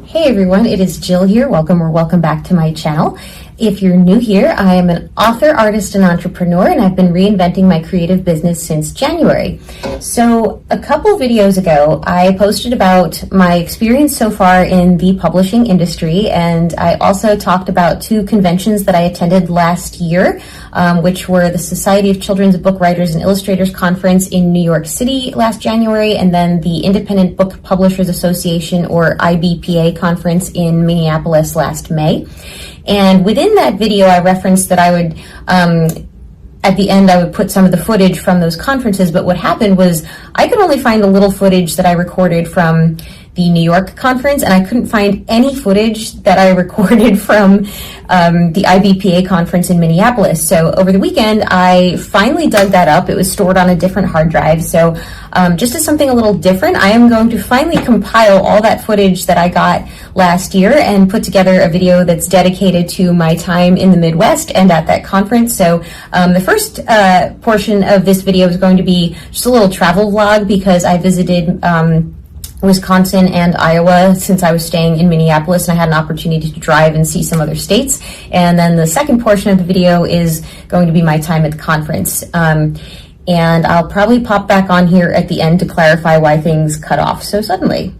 Hey everyone, it is Jill here. Welcome back to my channel. If you're new here, I am an author, artist, and entrepreneur, and I've been reinventing my creative business since January. So a couple videos ago, I posted about my experience so far in the publishing industry, and I also talked about two conventions that I attended last year, which were the Society of Children's Book Writers and Illustrators Conference in New York City last January, and then the Independent Book Publishers Association, or IBPA, conference in Minneapolis last May. And within that video, I referenced that I would, at the end, I would put some of the footage from those conferences, but what happened was I could only find a little footage that I recorded from the New York conference, and I couldn't find any footage that I recorded from the IBPA conference in Minneapolis. So over the weekend, I finally dug that up. It was stored on a different hard drive. So just as something a little different, I am going to finally compile all that footage that I got last year and put together a video that's dedicated to my time in the Midwest and at that conference. So the first portion of this video is going to be just a little travel vlog because I visited Wisconsin and Iowa since I was staying in Minneapolis, and I had an opportunity to drive and see some other states. And then the second portion of the video is going to be my time at the conference. And I'll probably pop back on here at the end to clarify why things cut off so suddenly.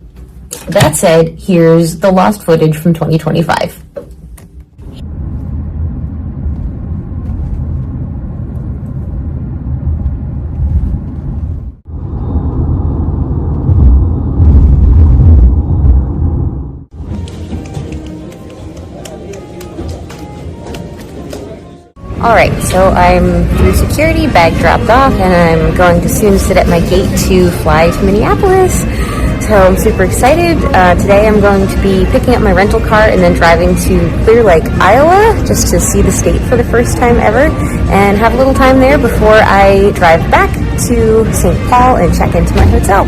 That said, here's the lost footage from 2025. Alright, so I'm through security, bag dropped off, and I'm going to soon sit at my gate to fly to Minneapolis. So I'm super excited. Today I'm going to be picking up my rental car and then driving to Clear Lake, Iowa, just to see the state for the first time ever, and have a little time there before I drive back to St. Paul and check into my hotel.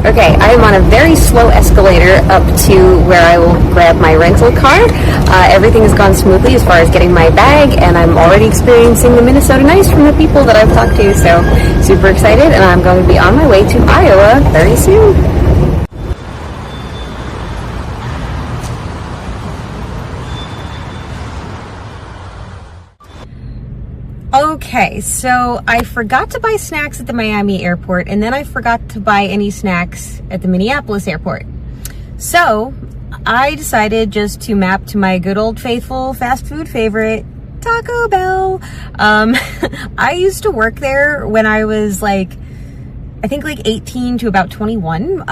Okay, I am on a very slow escalator up to where I will grab my rental car. Everything has gone smoothly as far as getting my bag, and I'm already experiencing the Minnesota nice from the people that I've talked to, so super excited, and I'm going to be on my way to Iowa very soon. Okay, so I forgot to buy snacks at the Miami airport, and then I forgot to buy any snacks at the Minneapolis airport. So I decided just to map to my good old faithful fast food favorite, Taco Bell. I used to work there when I was I think 18 to about 21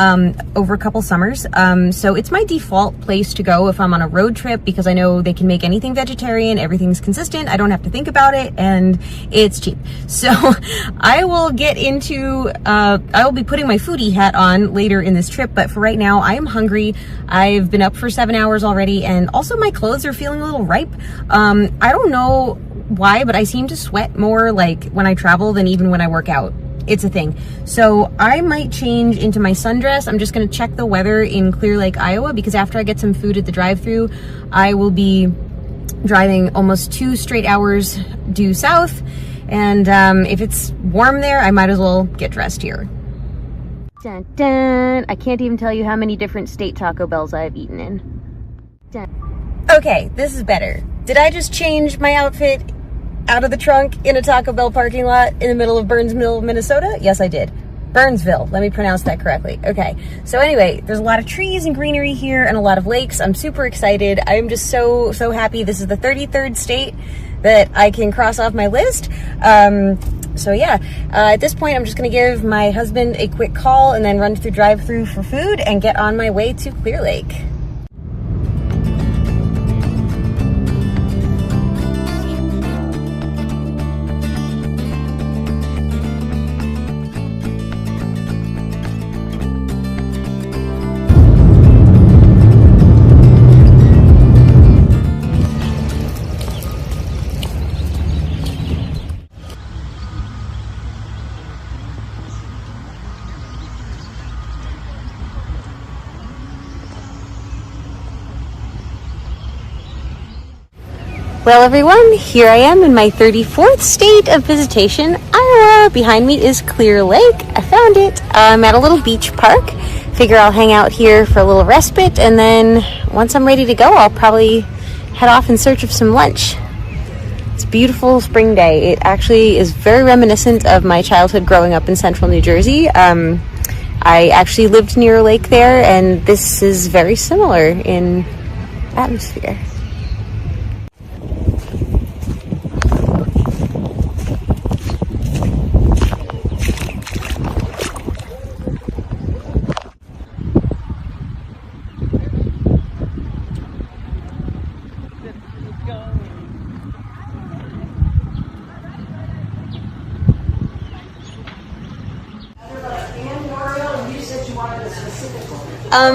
over a couple summers. So it's my default place to go if I'm on a road trip because I know they can make anything vegetarian, everything's consistent, I don't have to think about it, and it's cheap. So I will get into, I will be putting my foodie hat on later in this trip, but for right now I am hungry. I've been up for 7 hours already, and also my clothes are feeling a little ripe. I don't know why, but I seem to sweat more when I travel than even when I work out. It's a thing. So I might change into my sundress. I'm just going to check the weather in Clear Lake, Iowa, because after I get some food at the drive-thru, I will be driving almost 2 straight hours due south. And if it's warm there, I might as well get dressed here. Dun, dun. I can't even tell you how many different state Taco Bells I've eaten in. Dun. Okay, this is better. Did I just change my outfit out of the trunk in a Taco Bell parking lot in the middle of Burnsville, Minnesota? Yes, I did. Burnsville, let me pronounce that correctly. Okay, so anyway, there's a lot of trees and greenery here and a lot of lakes. I'm super excited. I'm just so happy. This is the 33rd state that I can cross off my list. So yeah, at this point, I'm just gonna give my husband a quick call and then run through drive-thru for food and get on my way to Clear Lake. Well, everyone, here I am in my 34th state of visitation, Iowa. Behind me is Clear Lake. I found it. I'm at a little beach park. Figure I'll hang out here for a little respite, and then once I'm ready to go, I'll probably head off in search of some lunch. It's a beautiful spring day. It actually is very reminiscent of my childhood growing up in central New Jersey. I actually lived near a lake there, and this is very similar in atmosphere.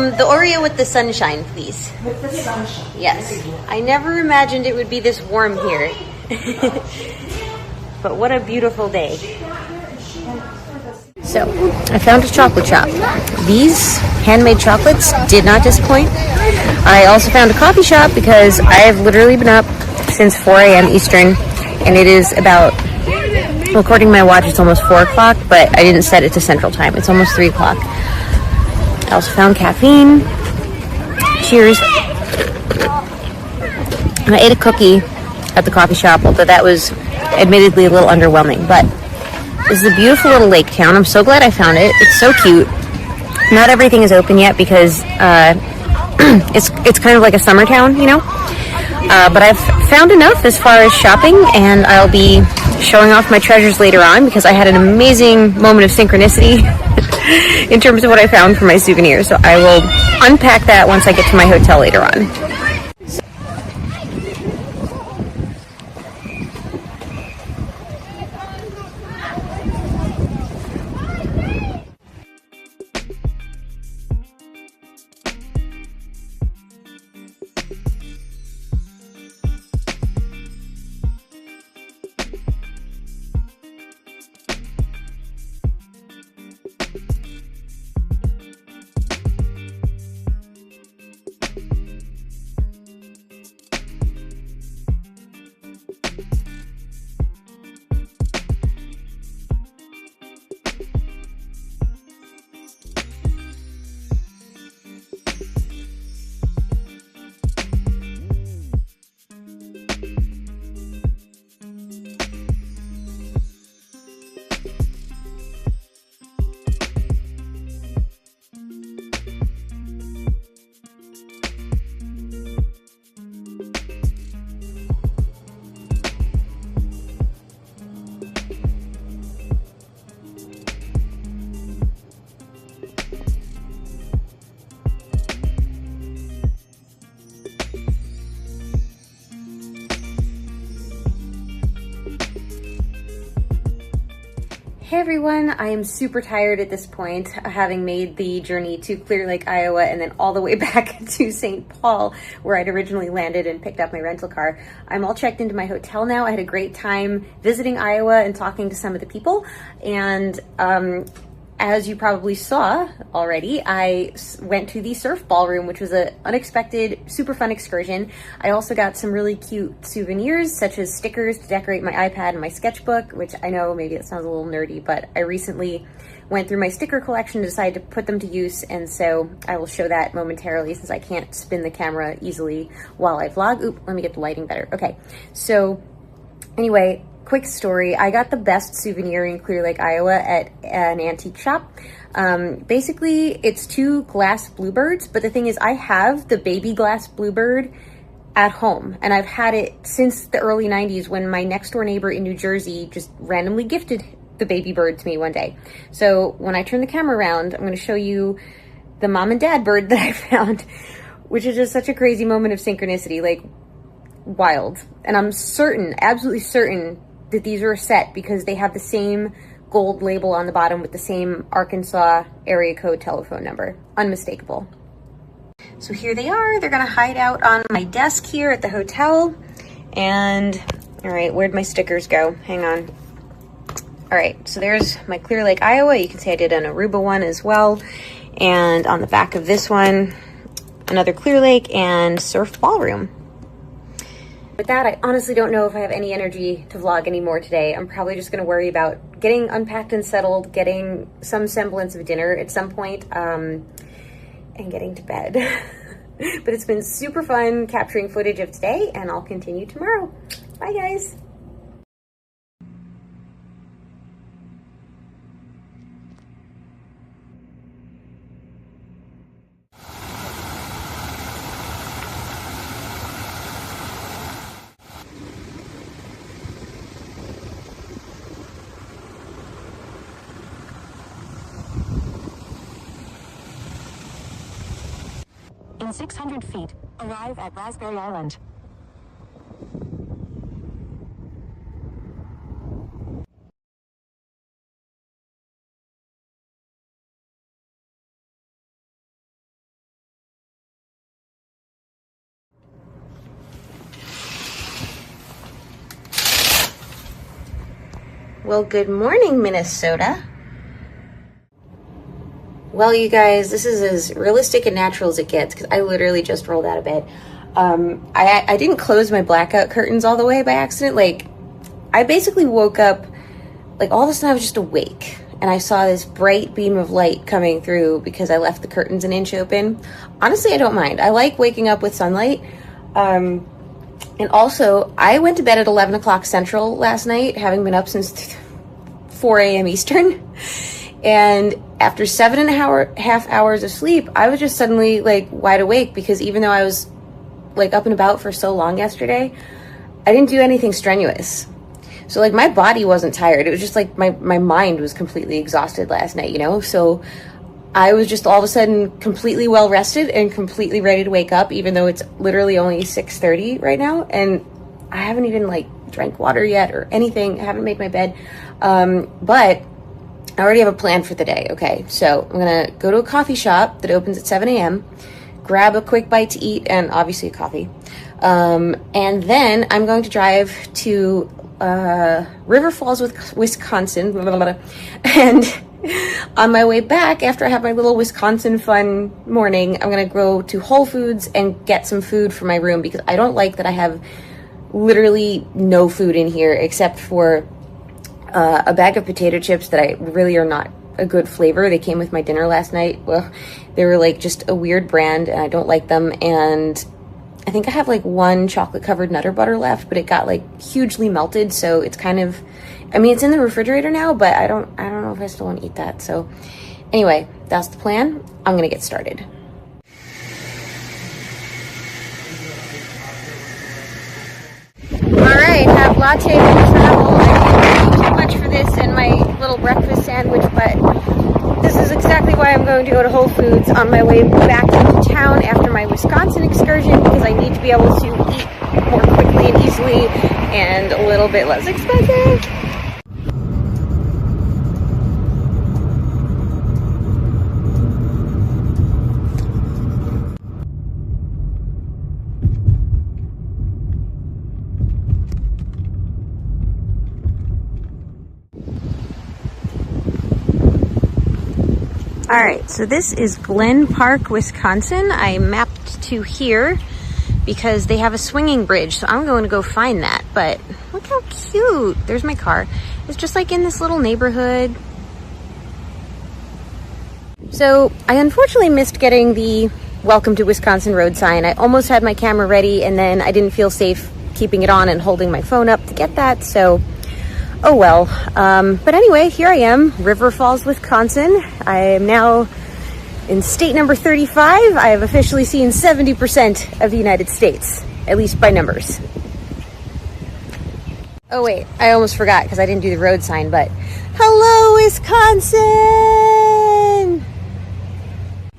The Oreo with the sunshine, please. With the sunshine. Yes. I never imagined it would be this warm here. But what a beautiful day. So, I found a chocolate shop. These handmade chocolates did not disappoint. I also found a coffee shop because I've literally been up since 4 a.m. Eastern, and it is about, well, according to my watch, it's almost 4 o'clock, but I didn't set it to Central Time. It's almost 3 o'clock. I also found caffeine. Cheers. And I ate a cookie at the coffee shop, although that was admittedly a little underwhelming. But this is a beautiful little lake town. I'm so glad I found it. It's so cute. Not everything is open yet because it's kind of like a summer town, you know? But I've found enough as far as shopping, and I'll be showing off my treasures later on because I had an amazing moment of synchronicity in terms of what I found for my souvenirs. So I will unpack that once I get to my hotel later on. Hey everyone, I am super tired at this point, having made the journey to Clear Lake, Iowa, and then all the way back to St. Paul, where I'd originally landed and picked up my rental car. I'm all checked into my hotel now. I had a great time visiting Iowa and talking to some of the people, and as you probably saw already, I went to the surf ballroom, which was an unexpected, super fun excursion. I also got some really cute souvenirs, such as stickers to decorate my iPad and my sketchbook, which I know maybe it sounds a little nerdy, but I recently went through my sticker collection and decided to put them to use, and so I will show that momentarily since I can't spin the camera easily while I vlog. Oop, let me get the lighting better. Okay, so anyway, quick story. I got the best souvenir in Clear Lake, Iowa at an antique shop. Basically, it's 2 glass bluebirds, but the thing is I have the baby glass bluebird at home, and I've had it since the early 90s when my next door neighbor in New Jersey just randomly gifted the baby bird to me one day. So when I turn the camera around, I'm going to show you the mom and dad bird that I found, which is just such a crazy moment of synchronicity, like wild. And I'm certain, absolutely certain, that these are a set because they have the same gold label on the bottom with the same Arkansas area code telephone number. Unmistakable. So here they are. They're gonna hide out on my desk here at the hotel. And, all right, where'd my stickers go? Hang on. All right, so there's my Clear Lake, Iowa. You can see I did an Aruba one as well. And on the back of this one, another Clear Lake and surf ballroom. With that, I honestly don't know if I have any energy to vlog anymore today. I'm probably just gonna worry about getting unpacked and settled, getting some semblance of dinner at some point, and getting to bed. But it's been super fun capturing footage of today, and I'll continue tomorrow. Bye, guys. In 600 feet, arrive at Raspberry Island. Well, good morning, Minnesota. Well, you guys, this is as realistic and natural as it gets because I literally just rolled out of bed. I didn't close my blackout curtains all the way by accident. Like, I basically woke up, like, all of a sudden I was just awake and I saw this bright beam of light coming through because I left the curtains an inch open. Honestly, I don't mind. I like waking up with sunlight. And also, I went to bed at 11 o'clock Central last night, having been up since 4 a.m. Eastern. And after 7.5 hours of sleep, I was just suddenly like wide awake because even though I was like up and about for so long yesterday, I didn't do anything strenuous. So like my body wasn't tired. It was just like my mind was completely exhausted last night, you know? So I was just all of a sudden completely well rested and completely ready to wake up, even though it's literally only 6:30 right now. And I haven't even like drank water yet or anything. I haven't made my bed. But I already have a plan for the day, okay? So I'm gonna go to a coffee shop that opens at 7 a.m., grab a quick bite to eat and obviously a coffee. And then I'm going to drive to River Falls, Wisconsin, blah, blah, blah. And on my way back, after I have my little Wisconsin fun morning, I'm gonna go to Whole Foods and get some food for my room because I don't like that I have literally no food in here except for a bag of potato chips that I really are not a good flavor. They came with my dinner last night. Well, they were like just a weird brand and I don't like them. And I think I have like one chocolate covered Nutter Butter left, but it got like hugely melted. So it's kind of, I mean, it's in the refrigerator now, but I don't know if I still want to eat that. So anyway, that's the plan. I'm going to get started. All right, have latte and travel. I didn't eat too much for this and my little breakfast sandwich, but this is exactly why I'm going to go to Whole Foods on my way back into town after my Wisconsin excursion because I need to be able to eat more quickly and easily and a little bit less expensive. All right, so this is Glen Park, Wisconsin. I mapped to here because they have a swinging bridge, so I'm going to go find that. But look how cute. There's my car. It's just like in this little neighborhood. So I unfortunately missed getting the Welcome to Wisconsin road sign. I almost had my camera ready and then I didn't feel safe keeping it on and holding my phone up to get that, so oh well. But anyway, here I am, River Falls, Wisconsin. I am now in state number 35. I have officially seen 70% of the United States, at least by numbers. Oh wait, I almost forgot because I didn't do the road sign, but hello, Wisconsin!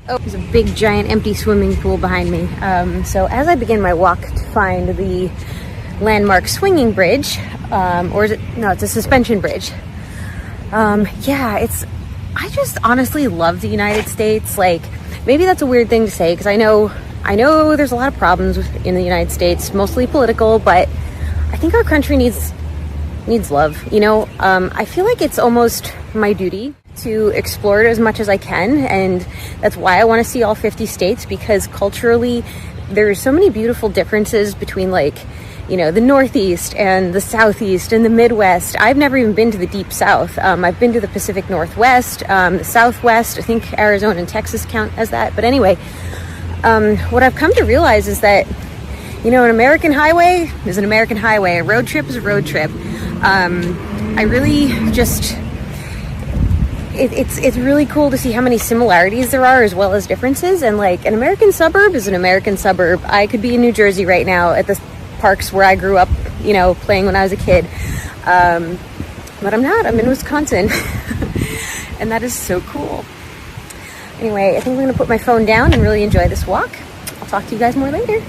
Oh, there's a big, giant, empty swimming pool behind me. So as I begin my walk to find the landmark swinging bridge, or is it, no, it's a suspension bridge. Yeah, I just honestly love the United States. Like, maybe that's a weird thing to say because I know there's a lot of problems in the United States, mostly political, but I think our country needs love, you know? I feel like it's almost my duty to explore it as much as I can, and that's why I want to see all 50 states, because culturally there's so many beautiful differences between, like, you know, the Northeast and the Southeast and the Midwest. I've never even been to the Deep South. I've been to the Pacific Northwest, the Southwest. I think Arizona and Texas count as that. But anyway, what I've come to realize is that, you know, an American highway is an American highway. A road trip is a road trip. I really just... It's really cool to see how many similarities there are as well as differences. And like, an American suburb is an American suburb. I could be in New Jersey right now at the parks where I grew up, you know, playing when I was a kid. But I'm not. I'm in Wisconsin. And that is so cool. Anyway, I think I'm going to put my phone down and really enjoy this walk. I'll talk to you guys more later.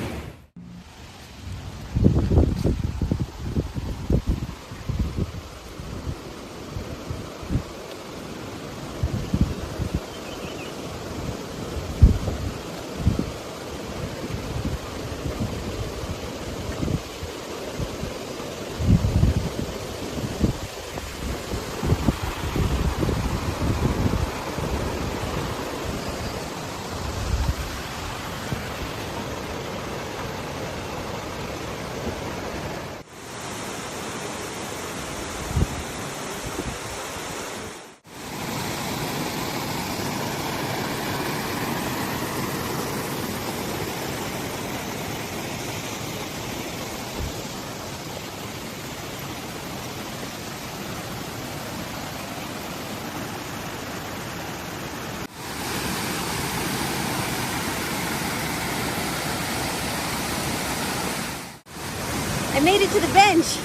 I made it to the bench.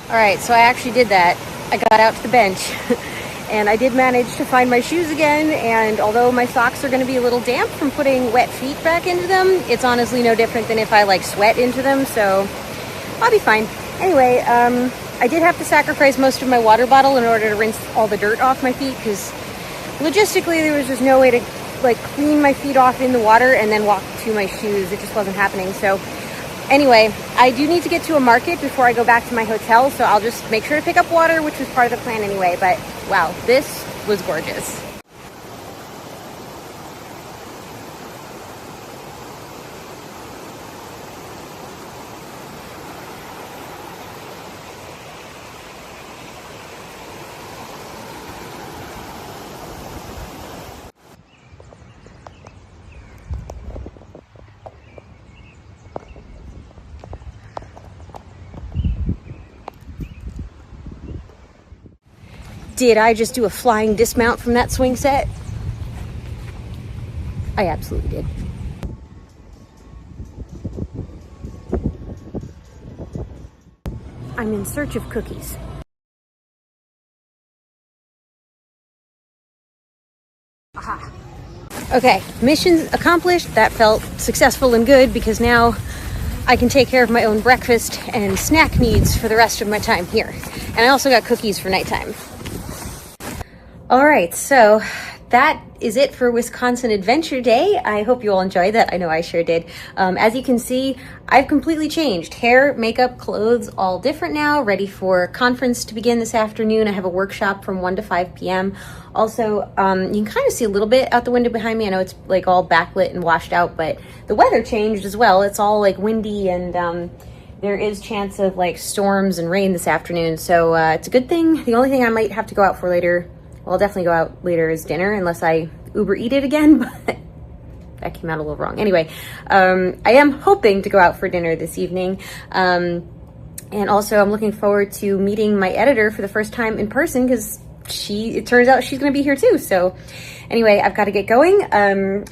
All right, so I actually did that. I got out to the bench and I did manage to find my shoes again. And although my socks are going to be a little damp from putting wet feet back into them, it's honestly no different than if I like sweat into them. So I'll be fine. Anyway, I did have to sacrifice most of my water bottle in order to rinse all the dirt off my feet because logistically there was just no way to like clean my feet off in the water and then walk to my shoes. It just wasn't happening. So anyway, I do need to get to a market before I go back to my hotel, so I'll just make sure to pick up water, which was part of the plan anyway. But wow, this was gorgeous. Did I just do a flying dismount from that swing set? I absolutely did. I'm in search of cookies. Aha. Okay, mission accomplished. That felt successful and good because now I can take care of my own breakfast and snack needs for the rest of my time here. And I also got cookies for nighttime. All right, so that is it for Wisconsin Adventure Day. I hope you all enjoyed that. I know I sure did. As you can see, I've completely changed. Hair, makeup, clothes, all different now, ready for conference to begin this afternoon. I have a workshop from 1 to 5 p.m. Also, you can kind of see a little bit out the window behind me. I know it's like all backlit and washed out, but the weather changed as well. It's all like windy and there is chance of like storms and rain this afternoon. So it's a good thing. The only thing I might have to go out for later, well, I'll definitely go out later, is dinner, unless I Uber eat it again, but that came out a little wrong. Anyway, I am hoping to go out for dinner this evening. And also I'm looking forward to meeting my editor for the first time in person because it turns out she's going to be here too. So anyway, I've got to get going.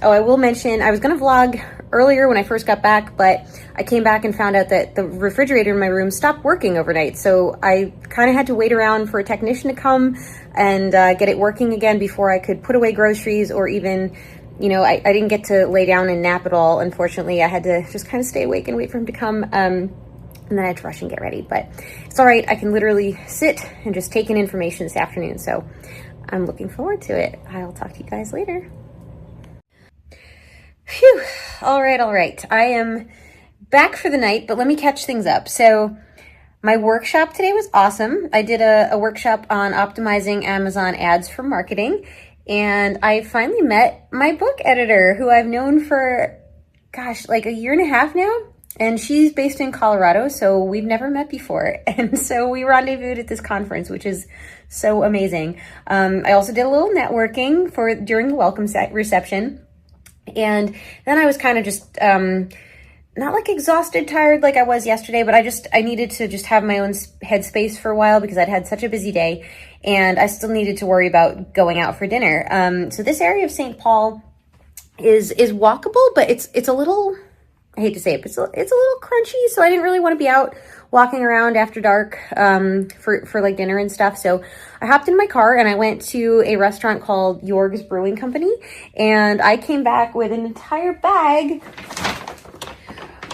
Oh, I will mention, I was going to vlog earlier when I first got back, but I came back and found out that the refrigerator in my room stopped working overnight. So I kind of had to wait around for a technician to come and get it working again before I could put away groceries or even, you know, I didn't get to lay down and nap at all. Unfortunately, I had to just kind of stay awake and wait for him to come. And then I had to rush and get ready, but it's all right. I can literally sit and just take in information this afternoon. So I'm looking forward to it. I'll talk to you guys later. Phew. All right. I am back for the night, but let me catch things up. So my workshop today was awesome. I did a workshop on optimizing Amazon ads for marketing, and I finally met my book editor, who I've known for, gosh, like a year and a half now. And she's based in Colorado, so we've never met before. And so we rendezvoused at this conference, which is so amazing. I also did a little networking during the welcome reception. And then I was kind of just, not like exhausted, tired like I was yesterday, but I needed to just have my own headspace for a while because I'd had such a busy day, and I still needed to worry about going out for dinner. So this area of St. Paul is walkable, but it's a little, I hate to say it, but it's a little crunchy. So I didn't really want to be out walking around after dark for like dinner and stuff. So I hopped in my car and I went to a restaurant called Jorg's Brewing Company, and I came back with an entire bag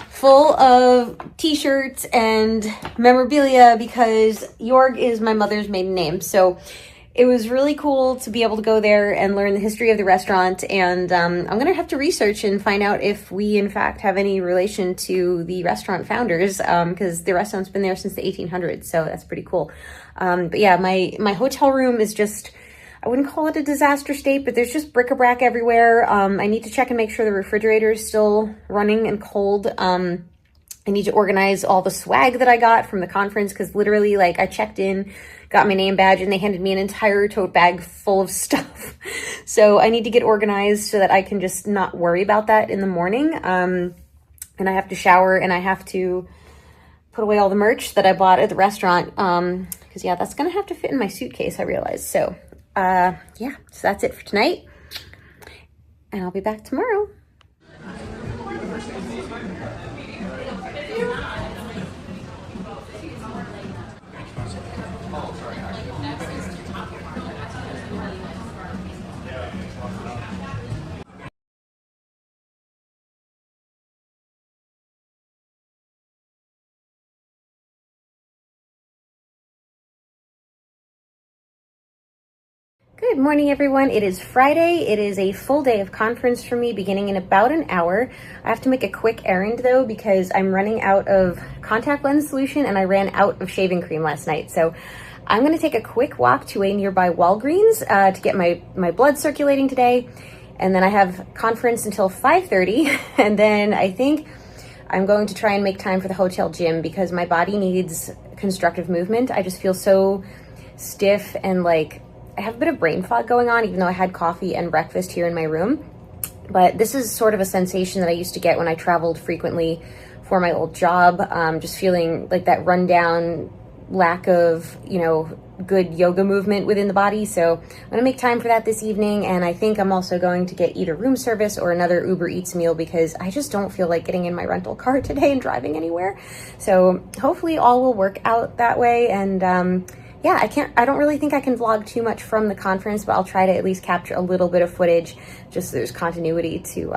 full of t-shirts and memorabilia because Jorg is my mother's maiden name. So it was really cool to be able to go there and learn the history of the restaurant. And I'm going to have to research and find out if we, in fact, have any relation to the restaurant founders, because the restaurant's been there since the 1800s. So that's pretty cool. But yeah, my hotel room is just, I wouldn't call it a disaster state, but there's just bric-a-brac everywhere. I need to check and make sure the refrigerator is still running and cold. I need to organize all the swag that I got from the conference, because literally, like, I checked in, got my name badge, and they handed me an entire tote bag full of stuff. So I need to get organized so that I can just not worry about that in the morning. And I have to shower, and I have to put away all the merch that I bought at the restaurant. Because, yeah, that's going to have to fit in my suitcase, I realized. So, yeah, so that's it for tonight. And I'll be back tomorrow. Good morning, everyone. It is Friday. It is a full day of conference for me, beginning in about an hour. I have to make a quick errand, though, because I'm running out of contact lens solution and I ran out of shaving cream last night. So I'm going to take a quick walk to a nearby Walgreens to get my blood circulating today. And then I have conference until 5:30. And then I think I'm going to try and make time for the hotel gym because my body needs constructive movement. I just feel so stiff and like I have a bit of brain fog going on, even though I had coffee and breakfast here in my room. But this is sort of a sensation that I used to get when I traveled frequently for my old job, just feeling like that rundown lack of, good yoga movement within the body. So I'm going to make time for that this evening. And I think I'm also going to get either room service or another Uber Eats meal because I just don't feel like getting in my rental car today and driving anywhere. So hopefully all will work out that way. And, yeah, I don't really think I can vlog too much from the conference, but I'll try to at least capture a little bit of footage just so there's continuity to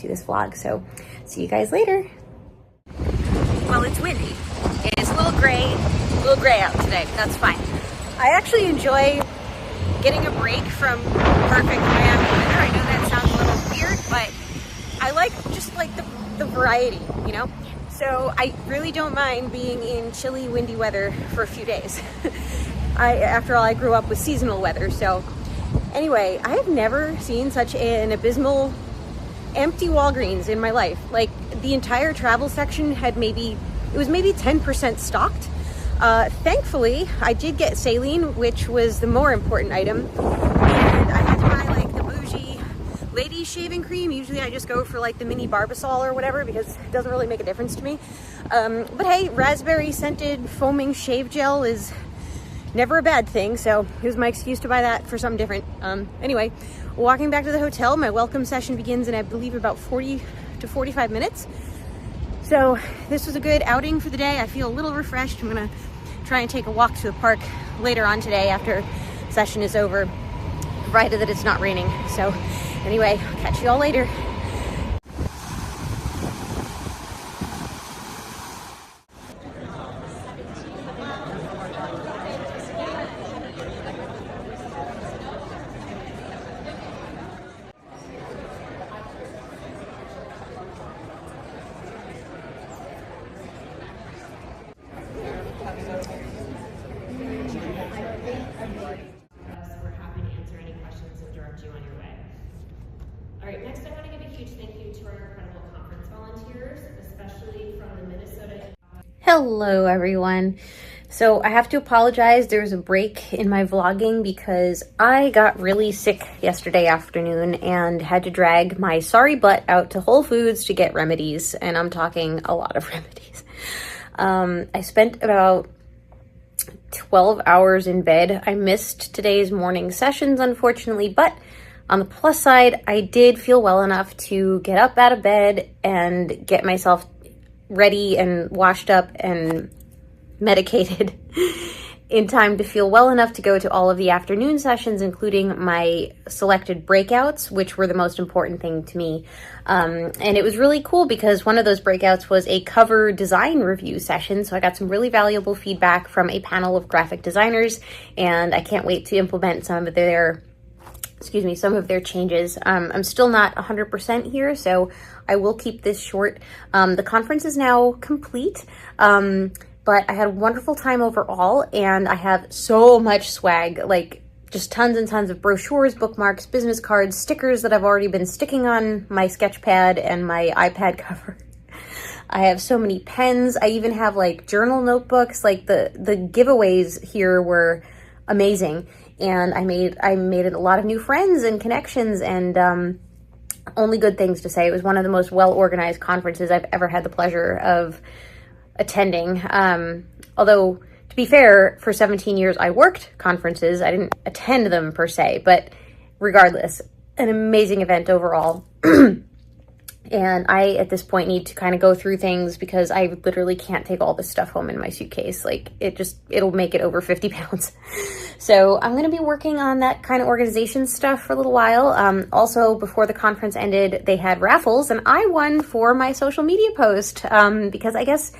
this vlog. So see you guys later. Well, it's windy. It's a little gray out today, but that's fine. I actually enjoy getting a break from perfect Miami weather. I know that sounds a little weird, but I like just like the variety, So I really don't mind being in chilly, windy weather for a few days. After all, I grew up with seasonal weather. So anyway, I have never seen such an abysmal empty Walgreens in my life. Like the entire travel section had maybe 10% stocked. Thankfully, I did get saline, which was the more important item. And I had to buy like the bougie ladies shaving cream. Usually I just go for like the mini Barbasol or whatever because it doesn't really make a difference to me. But hey, raspberry scented foaming shave gel is never a bad thing. So here's my excuse to buy that for something different. Anyway, walking back to the hotel, my welcome session begins in, I believe, about 40 to 45 minutes. So this was a good outing for the day. I feel a little refreshed. I'm gonna try and take a walk to the park later on today after session is over, provided that it's not raining. So anyway, catch you all later. Hello everyone. So I have to apologize, there was a break in my vlogging because I got really sick yesterday afternoon and had to drag my sorry butt out to Whole Foods to get remedies, and I'm talking a lot of remedies. I spent about 12 hours in bed. I missed today's morning sessions, unfortunately, but on the plus side, I did feel well enough to get up out of bed and get myself ready and washed up and medicated in time to feel well enough to go to all of the afternoon sessions, including my selected breakouts, which were the most important thing to me. And it was really cool because one of those breakouts was a cover design review session. So I got some really valuable feedback from a panel of graphic designers, and I can't wait to implement some of their changes. I'm still not 100% here, so I will keep this short. The conference is now complete, but I had a wonderful time overall, and I have so much swag, like just tons and tons of brochures, bookmarks, business cards, stickers that I've already been sticking on my sketch pad and my iPad cover. I have so many pens. I even have like journal notebooks. Like the giveaways here were amazing. And I made a lot of new friends and connections, and only good things to say. It was one of the most well-organized conferences I've ever had the pleasure of attending. Although, to be fair, for 17 years I worked conferences. I didn't attend them per se, but regardless, an amazing event overall. And I, at this point, need to kind of go through things because I literally can't take all this stuff home in my suitcase. Like, it'll make it over 50 pounds. So I'm going to be working on that kind of organization stuff for a little while. Also, before the conference ended, they had raffles, and I won for my social media post because I guess,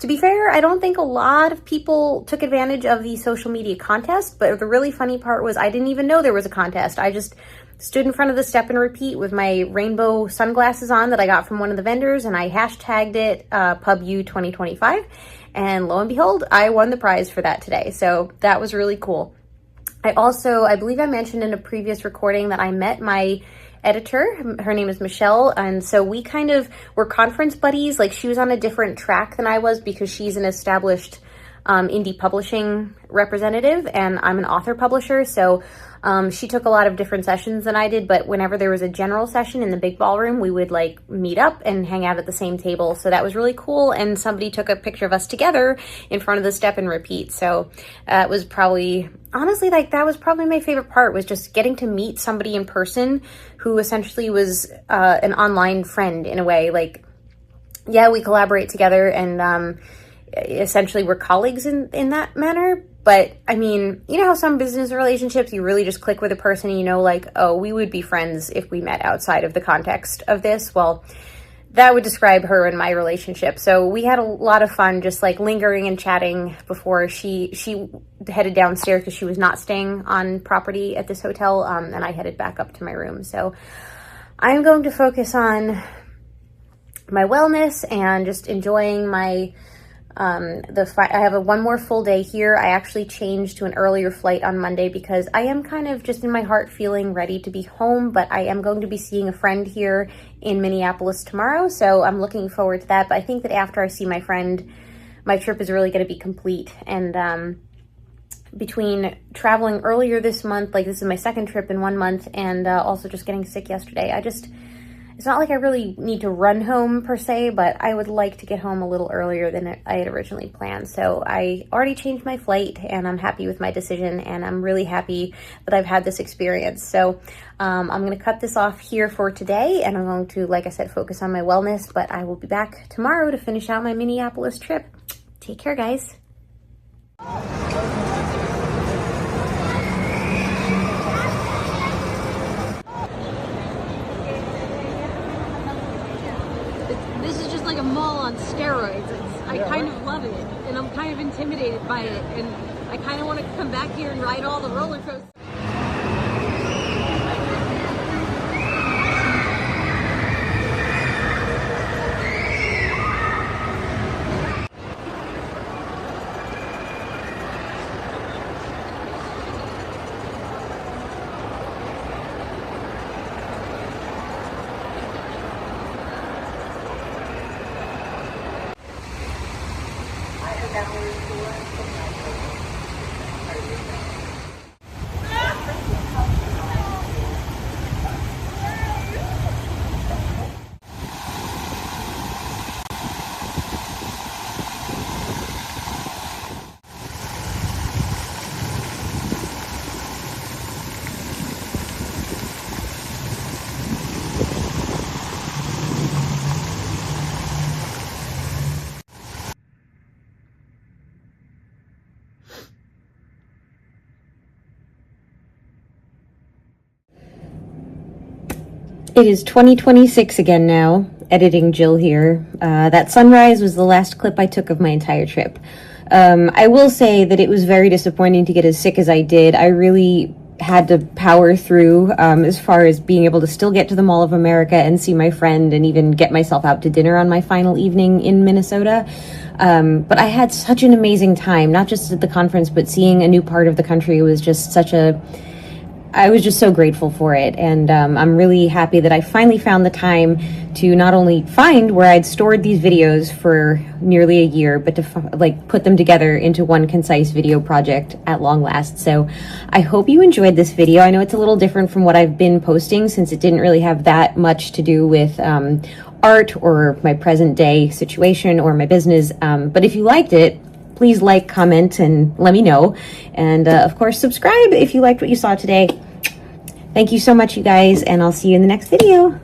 to be fair, I don't think a lot of people took advantage of the social media contest, but the really funny part was I didn't even know there was a contest. I just stood in front of the step and repeat with my rainbow sunglasses on that I got from one of the vendors, and I hashtagged it PubU 2025, and lo and behold, I won the prize for that today. So that was really cool. I believe I mentioned in a previous recording that I met my editor. Her name is Michelle, and so we kind of were conference buddies. Like, she was on a different track than I was because she's an established indie publishing representative, and I'm an author publisher. So she took a lot of different sessions than I did, but whenever there was a general session in the big ballroom, we would like meet up and hang out at the same table. So that was really cool. And somebody took a picture of us together in front of the step and repeat. So it was probably, honestly, like that was probably my favorite part, was just getting to meet somebody in person who essentially was an online friend in a way. Like, yeah, we collaborate together, and essentially we're colleagues in that manner. But I mean, you know how some business relationships, you really just click with a person and you know, like, oh, we would be friends if we met outside of the context of this. Well, that would describe her and my relationship. So we had a lot of fun just like lingering and chatting before she headed downstairs because she was not staying on property at this hotel, and I headed back up to my room. So I'm going to focus on my wellness and just enjoying my I have one more full day here. I actually changed to an earlier flight on Monday because I am kind of just in my heart feeling ready to be home, but I am going to be seeing a friend here in Minneapolis tomorrow, so I'm looking forward to that. But I think that after I see my friend, my trip is really going to be complete. And between traveling earlier this month, like this is my second trip in 1 month, and also just getting sick yesterday, it's not like I really need to run home per se, but I would like to get home a little earlier than I had originally planned. So I already changed my flight, and I'm happy with my decision, and I'm really happy that I've had this experience. So I'm going to cut this off here for today, and I'm going to, like I said, focus on my wellness, but I will be back tomorrow to finish out my Minneapolis trip. Take care, guys. This is just like a mall on steroids. I kind of love it, and I'm kind of intimidated by it, and I kind of want to come back here and ride all the roller coasters. It is 2026 again now, editing Jill here. That sunrise was the last clip I took of my entire trip. I will say that it was very disappointing to get as sick as I did. I really had to power through as far as being able to still get to the Mall of America and see my friend and even get myself out to dinner on my final evening in Minnesota. But I had such an amazing time, not just at the conference, but seeing a new part of the country was just I was just so grateful for it, and I'm really happy that I finally found the time to not only find where I'd stored these videos for nearly a year, but to put them together into one concise video project at long last. So I hope you enjoyed this video. I know it's a little different from what I've been posting since it didn't really have that much to do with art or my present day situation or my business, but if you liked it, please like, comment, and let me know. And of course, subscribe if you liked what you saw today. Thank you so much, you guys, and I'll see you in the next video.